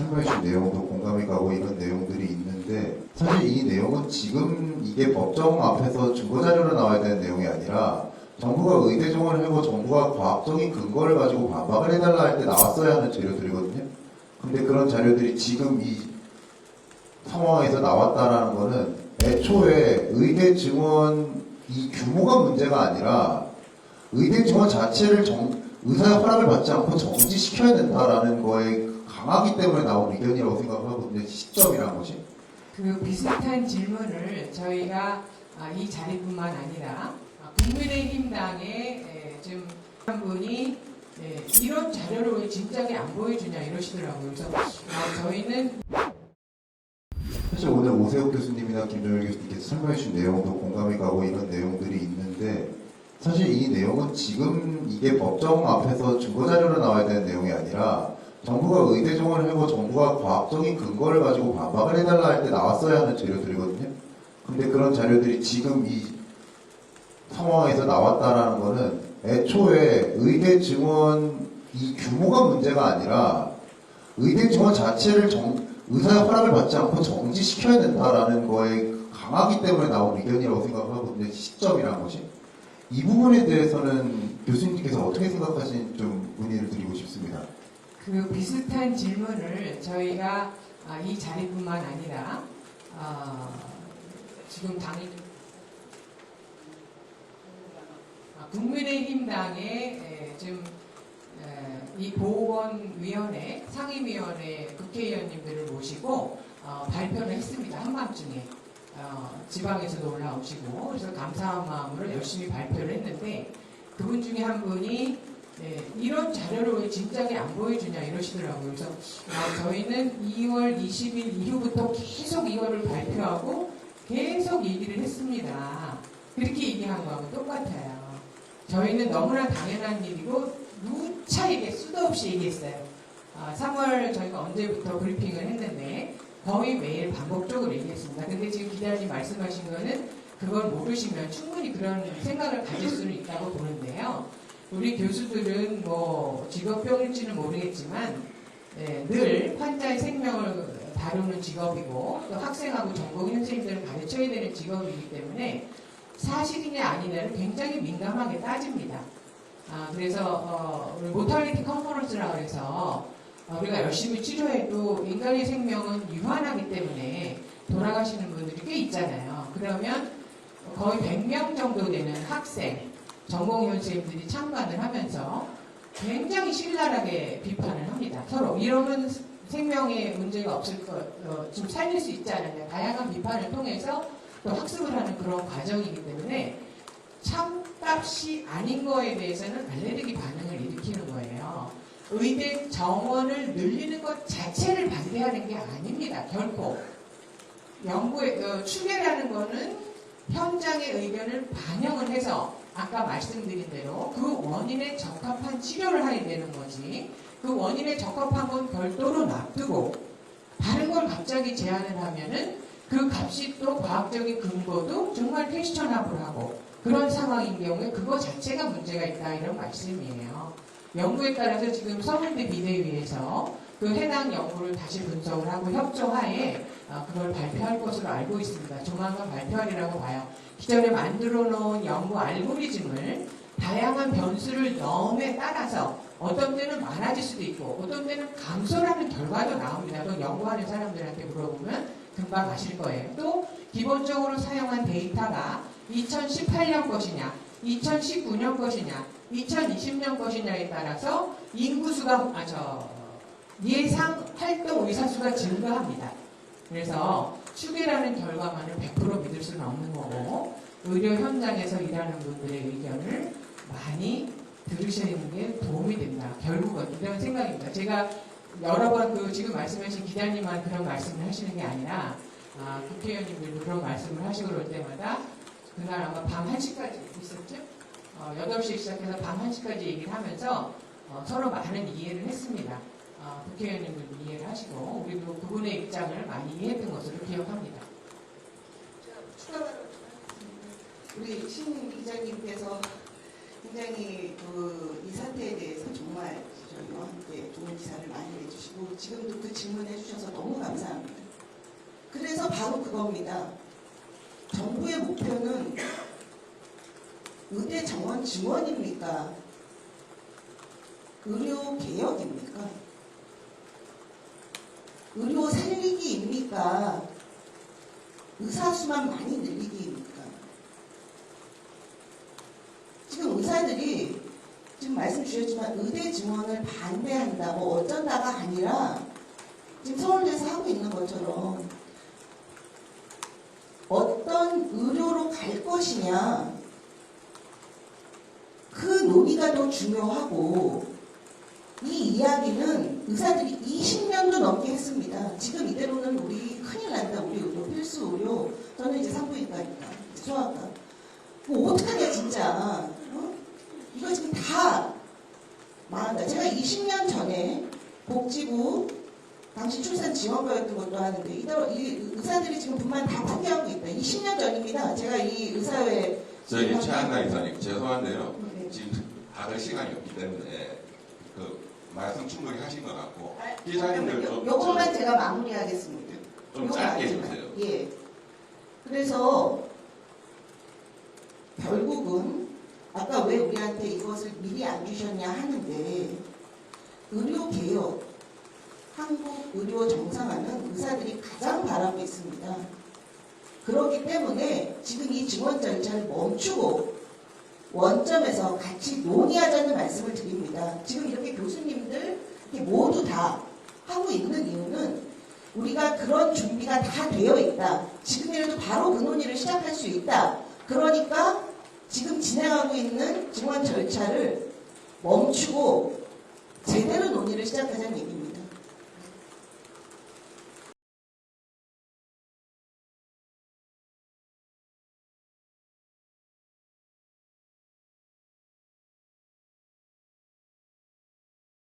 설명해주신 내용도 공감이 가고 이런 내용들이 있는데, 사실 이 내용은 지금 이게 법정 앞에서 증거자료로 나와야 되는 내용이 아니라 정부가 의대 정원을 하고 정부가 과학적인 근거를 가지고 반박을 해달라 할 때 나왔어야 하는 자료들이거든요. 근데 그런 자료들이 지금 이 상황에서 나왔다라는 거는 애초에 의대 증원 이 규모가 문제가 아니라 의대 증원 자체를 의사의 허락을 받지 않고 정지시켜야 된다라는 거에 강하기 때문에 나온 의견이라고 생각을 하거든요. 시점이라는 것이. 그 비슷한 질문을 저희가 이 자리뿐만 아니라 국민의힘당에 지금 한 분이 이런 자료를 왜 진작에 안 보여주냐 이러시더라고요. 그래서 저희는 사실 오늘 오세훈 교수님이나 김정일 교수님께서 설명해 주신 내용도 공감이 가고 이런 내용들이 있는데, 사실 이 내용은 지금 이게 법정 앞에서 증거자료로 나와야 되는 내용이 아니라 정부가 의대 정원을 하고 정부가 과학적인 근거를 가지고 반박을 해달라 할 때 나왔어야 하는 자료들이거든요. 근데 그런 자료들이 지금 이 상황에서 나왔다라는 거는 애초에 의대 증원 이 규모가 문제가 아니라 의대 증원 자체를 의사의 허락을 받지 않고 정지시켜야 된다라는 거에 강하기 때문에 나온 의견이라고 생각을 하거든요. 시점이라는 것이. 이 부분에 대해서는 교수님께서 어떻게 생각하시는지 좀 문의를 드리고 싶습니다. 그 비슷한 질문을 저희가 이 자리뿐만 아니라 지금 당일 국민의힘당에 지금 이 보건위원회 상임위원회 국회의원님들을 모시고 발표를 했습니다. 한밤중에 지방에서도 올라오시고, 그래서 감사한 마음으로 열심히 발표를 했는데, 그분 중에 한 분이 이런 자료를 왜 진작에 안 보여주냐 이러시더라고요. 그래서 저희는 2월 20일 이후부터 계속 이거를 발표하고 계속 얘기를 했습니다. 그렇게 얘기한 거하고 똑같아요. 저희는 너무나 당연한 일이고 누차게 수도 없이 얘기했어요. 3월 저희가 언제부터 브리핑을 했는데 거의 매일 반복적으로 얘기했습니다. 근데 지금 기자님 말씀하신 거는 그걸 모르시면 충분히 그런 생각을 가질 수는 있다고 보는데요. 우리 교수들은 뭐 직업병일지는 모르겠지만 늘 환자의 생명을 다루는 직업이고 또 학생하고 전공의 선생님들을 가르쳐야 되는 직업이기 때문에 사실이냐 아니냐를 굉장히 민감하게 따집니다. 그래서 모탈리티 컨퍼런스라고 해서 우리가 열심히 치료해도 인간의 생명은 유한하기 때문에 돌아가시는 분들이 꽤 있잖아요. 그러면 거의 100명 정도 되는 학생, 전공의 선생님들이 참관을 하면서 굉장히 신랄하게 비판을 합니다. 서로 이러면 생명에 문제가 없을 좀 살릴 수 있지 않느냐. 다양한 비판을 통해서 또 학습을 하는 그런 과정이기 때문에 참값이 아닌 거에 대해서는 알레르기 반응을 일으키는 거예요. 의대 정원을 늘리는 것 자체를 반대하는 게 아닙니다. 결코. 추계라는 거는 현장의 의견을 반영을 해서 아까 말씀드린 대로 그 원인에 적합한 치료를 하게 되는 거지, 그 원인에 적합한 건 별도로 놔두고 다른 걸 갑자기 제안을 하면은 그 값이 또 과학적인 근거도 정말 퀘스천하블하고 그런 상황인 경우에 그거 자체가 문제가 있다 이런 말씀이에요. 연구에 따라서 지금 서울대 비대위에서 그 해당 연구를 다시 분석을 하고 협조하에 그걸 발표할 것으로 알고 있습니다. 조만간 발표하리라고 봐요. 기존에 만들어 놓은 연구 알고리즘을 다양한 변수를 넣음에 따라서 어떤 때는 많아질 수도 있고 어떤 때는 감소라는 결과도 나옵니다. 또 연구하는 사람들한테 물어보면 금방 아실 거예요. 또 기본적으로 사용한 데이터가 2018년 것이냐 2019년 것이냐 2020년 것이냐에 따라서 인구수가 예상 활동 의사 수가 증가합니다. 그래서 추계라는 결과만을 100% 믿을 수는 없는 거고 의료 현장에서 일하는 분들의 의견을 많이 들으시는 게 도움이 된다. 결국은 이런 생각입니다. 제가 여러 번 지금 말씀하신 기자님만 그런 말씀을 하시는 게 아니라 국회의원님들도 그런 말씀을 하시고 그럴 때마다 그날 아마 밤 1시까지 있었죠? 8시에 시작해서 밤 1시까지 얘기를 하면서 서로 많은 이해를 했습니다. 국회의원님들도 이해를 하시고 우리도 그분의 입장을 많이 이해했던 것으로 기억합니다. 추가로 우리 신 기자님께서 굉장히 이 사태에 대해서 정말 저희한테 좋은 기사를 많이 내주시고 지금도 그 질문해 주셔서 너무 감사합니다. 그래서 바로 그겁니다. 정부의 목표는 의대 정원 증원입니까? 의료 개혁입니까? 의료 살리기입니까? 의사 수만 많이 늘리기입니까? 지금 의사들이 지금 말씀 주셨지만 의대 증원을 반대한다, 뭐 어쩐다가 아니라 지금 서울대에서 하고 있는 것처럼 어떤 의료로 갈 것이냐 그 논의가 더 중요하고 이 이야기는 의사들이 20년도 넘게 했습니다. 지금 이대로는 우리 큰일 난다. 우리 의료, 필수 의료. 저는 이제 산부인과니까, 소아과. 뭐 어떡하냐 진짜. 이거 지금 다 망한다. 제가 20년 전에 복지부 당시 출산 지원과였던 것도 하는데 이 의사들이 지금 분만 다 포기하고 있다. 20년 전입니다. 제가 이 의사회 저희 최한나 이사님 죄송한데요. 네. 지금 받을 시간이 없기 때문에 그 말씀 충분히 하신 것 같고 아, 기자님들 요것만 제가 마무리하겠습니다. 좀 짧게 해주세요. 예. 그래서 결국은 아까 왜 우리한테 이것을 미리 안 주셨냐 하는데 의료개혁, 한국 의료 정상화는 의사들이 가장 바라고 있습니다. 그렇기 때문에 지금 이 증원 절차를 멈추고 원점에서 같이 논의하자는 말씀을 드립니다. 지금 이렇게 교수님들 이렇게 모두 다 하고 있는 이유는 우리가 그런 준비가 다 되어 있다. 지금이라도 바로 그 논의를 시작할 수 있다. 그러니까 지금 진행하고 있는 증원 절차를 멈추고 제대로 논의를 시작하자는 얘기입니다.